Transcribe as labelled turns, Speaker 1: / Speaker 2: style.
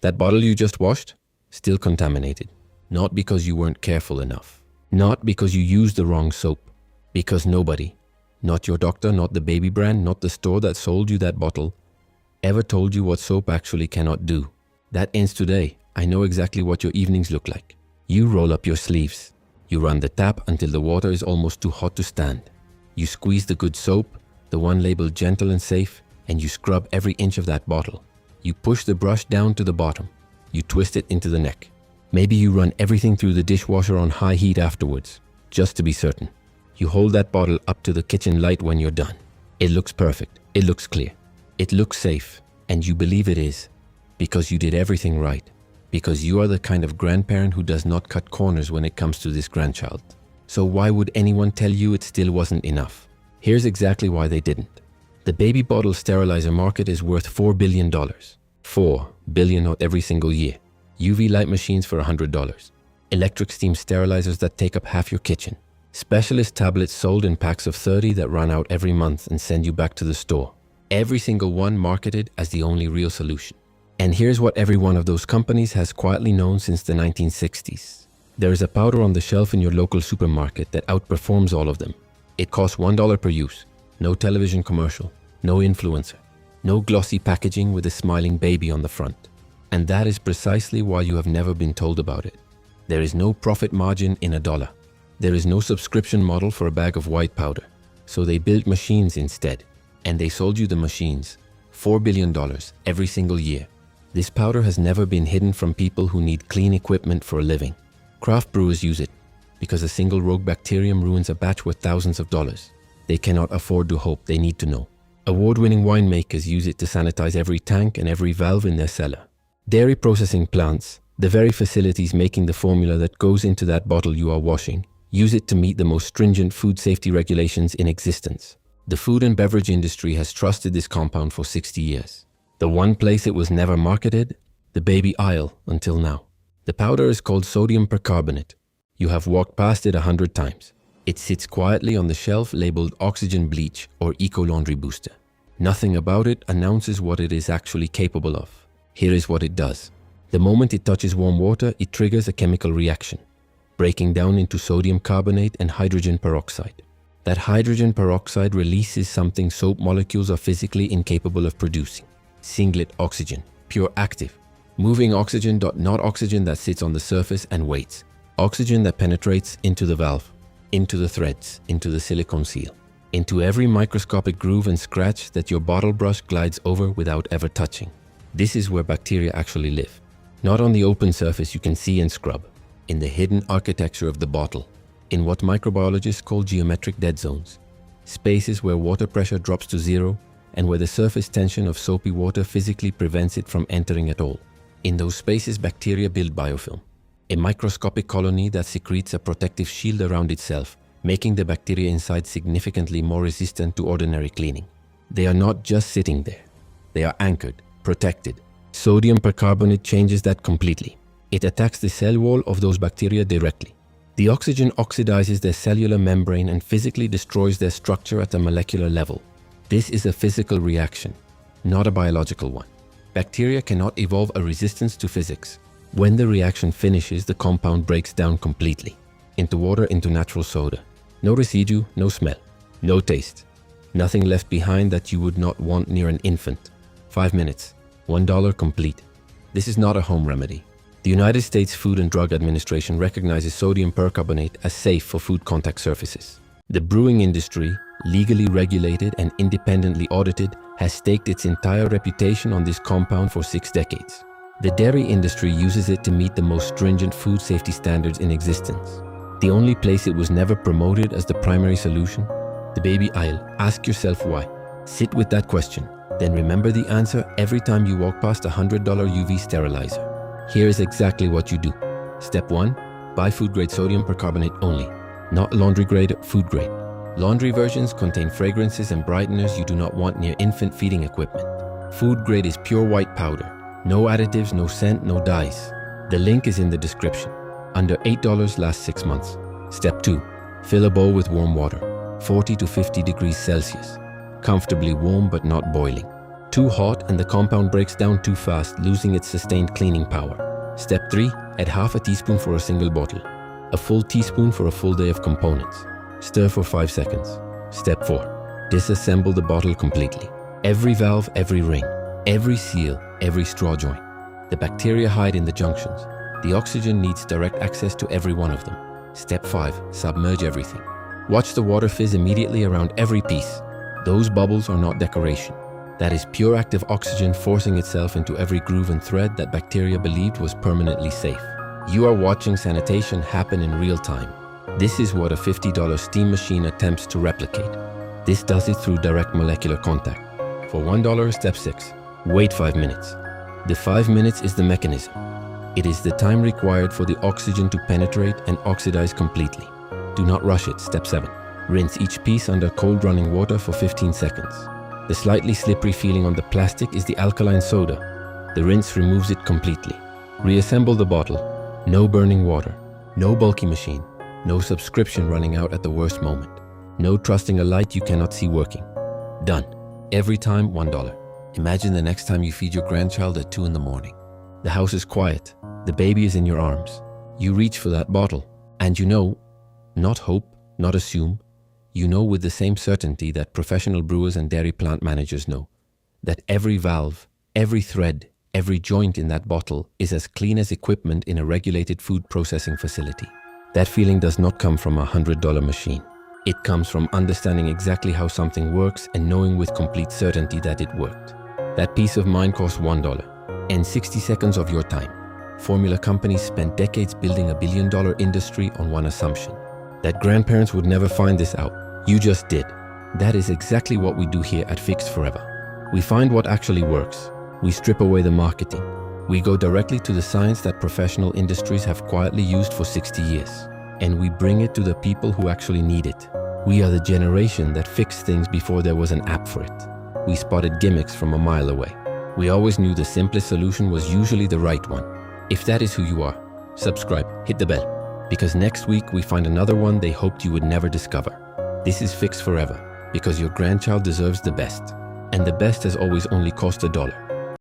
Speaker 1: That bottle you just washed? Still contaminated. Not because you weren't careful enough. Not because you used the wrong soap. Because nobody, not your doctor, not the baby brand, not the store that sold you that bottle, ever told you what soap actually cannot do. That ends today. I know exactly what your evenings look like. You roll up your sleeves. You run the tap until the water is almost too hot to stand. You squeeze the good soap, the one labeled gentle and safe, and you scrub every inch of that bottle. You push the brush down to the bottom. You twist it into the neck. Maybe you run everything through the dishwasher on high heat afterwards, just to be certain. You hold that bottle up to the kitchen light when you're done. It looks perfect. It looks clear. It looks safe. And you believe it is. Because you did everything right. Because you are the kind of grandparent who does not cut corners when it comes to this grandchild. So why would anyone tell you it still wasn't enough? Here's exactly why they didn't. The baby bottle sterilizer market is worth $4 billion. $4 billion not every single year. UV light machines for $100. Electric steam sterilizers that take up half your kitchen. Specialist tablets sold in packs of 30 that run out every month and send you back to the store. Every single one marketed as the only real solution. And here's what every one of those companies has quietly known since the 1960s. There is a powder on the shelf in your local supermarket that outperforms all of them. It costs $1 per use. No television commercial. No influencer. No glossy packaging with a smiling baby on the front. And that is precisely why you have never been told about it. There is no profit margin in $1. There is no subscription model for a bag of white powder. So they built machines instead. And they sold you the machines. $4 billion every single year. This powder has never been hidden from people who need clean equipment for a living. Craft brewers use it because a single rogue bacterium ruins a batch worth thousands of dollars. They cannot afford to hope, they need to know. Award-winning winemakers use it to sanitize every tank and every valve in their cellar. Dairy processing plants, the very facilities making the formula that goes into that bottle you are washing, use it to meet the most stringent food safety regulations in existence. The food and beverage industry has trusted this compound for 60 years. The one place it was never marketed, the baby aisle until now. The powder is called sodium percarbonate. You have walked past it 100 times. It sits quietly on the shelf labeled oxygen bleach or eco laundry booster. Nothing about it announces what it is actually capable of. Here is what it does. The moment it touches warm water, it triggers a chemical reaction, breaking down into sodium carbonate and hydrogen peroxide. That hydrogen peroxide releases something soap molecules are physically incapable of producing. Singlet oxygen, pure active. Moving oxygen, not oxygen that sits on the surface and waits. Oxygen that penetrates into the valve, into the threads, into the silicone seal, into every microscopic groove and scratch that your bottle brush glides over without ever touching. This is where bacteria actually live. Not on the open surface you can see and scrub. In the hidden architecture of the bottle. In what microbiologists call geometric dead zones. Spaces where water pressure drops to zero and where the surface tension of soapy water physically prevents it from entering at all. In those spaces, bacteria build biofilm. A microscopic colony that secretes a protective shield around itself, making the bacteria inside significantly more resistant to ordinary cleaning. They are not just sitting there. They are anchored. Protected. Sodium percarbonate changes that completely. It attacks the cell wall of those bacteria directly. The oxygen oxidizes their cellular membrane and physically destroys their structure at a molecular level. This is a physical reaction, not a biological one. Bacteria cannot evolve a resistance to physics. When the reaction finishes, the compound breaks down completely. Into water, into natural soda. No residue, no smell, no taste. Nothing left behind that you would not want near an infant. 5 minutes, $1 complete. This is not a home remedy. The United States Food and Drug Administration recognizes sodium percarbonate as safe for food contact surfaces. The brewing industry, legally regulated and independently audited, has staked its entire reputation on this compound for 6 decades. The dairy industry uses it to meet the most stringent food safety standards in existence. The only place it was never promoted as the primary solution? The baby aisle. Ask yourself why. Sit with that question. Then remember the answer every time you walk past a $100 UV sterilizer. Here is exactly what you do. Step 1. Buy food-grade sodium percarbonate only. Not laundry-grade, food-grade. Laundry versions contain fragrances and brighteners you do not want near infant feeding equipment. Food-grade is pure white powder. No additives, no scent, no dyes. The link is in the description. Under $8 lasts 6 months. Step 2. Fill a bowl with warm water. 40 to 50 degrees Celsius. Comfortably warm but not boiling. Too hot and the compound breaks down too fast, losing its sustained cleaning power. Step 3. Add half a teaspoon for a single bottle. A full teaspoon for a full day of components. Stir for 5 seconds. Step 4. Disassemble the bottle completely. Every valve, every ring, every seal, every straw joint. The bacteria hide in the junctions. The oxygen needs direct access to every one of them. Step 5. Submerge everything. Watch the water fizz immediately around every piece. Those bubbles are not decoration. That is pure active oxygen forcing itself into every groove and thread that bacteria believed was permanently safe. You are watching sanitation happen in real time. This is what a $50 steam machine attempts to replicate. This does it through direct molecular contact. For $1, step 6. Wait 5 minutes. The 5 minutes is the mechanism. It is the time required for the oxygen to penetrate and oxidize completely. Do not rush it. Step 7. Rinse each piece under cold running water for 15 seconds. The slightly slippery feeling on the plastic is the alkaline soda. The rinse removes it completely. Reassemble the bottle. No burning water. No bulky machine. No subscription running out at the worst moment. No trusting a light you cannot see working. Done. Every time $1. Imagine the next time you feed your grandchild at 2 in the morning. The house is quiet. The baby is in your arms. You reach for that bottle. And you know, not hope, not assume, you know with the same certainty that professional brewers and dairy plant managers know, that every valve, every thread, every joint in that bottle is as clean as equipment in a regulated food processing facility. That feeling does not come from a $100 machine. It comes from understanding exactly how something works and knowing with complete certainty that it worked. That peace of mind costs $1 and 60 seconds of your time. Formula companies spent decades building a billion-dollar industry on one assumption: that grandparents would never find this out. You just did. That is exactly what we do here at Fixed Forever. We find what actually works. We strip away the marketing. We go directly to the science that professional industries have quietly used for 60 years. And we bring it to the people who actually need it. We are the generation that fixed things before there was an app for it. We spotted gimmicks from a mile away. We always knew the simplest solution was usually the right one. If that is who you are, subscribe, hit the bell. Because next week we find another one they hoped you would never discover. This is Fixed Forever, because your grandchild deserves the best. And the best has always only cost $1.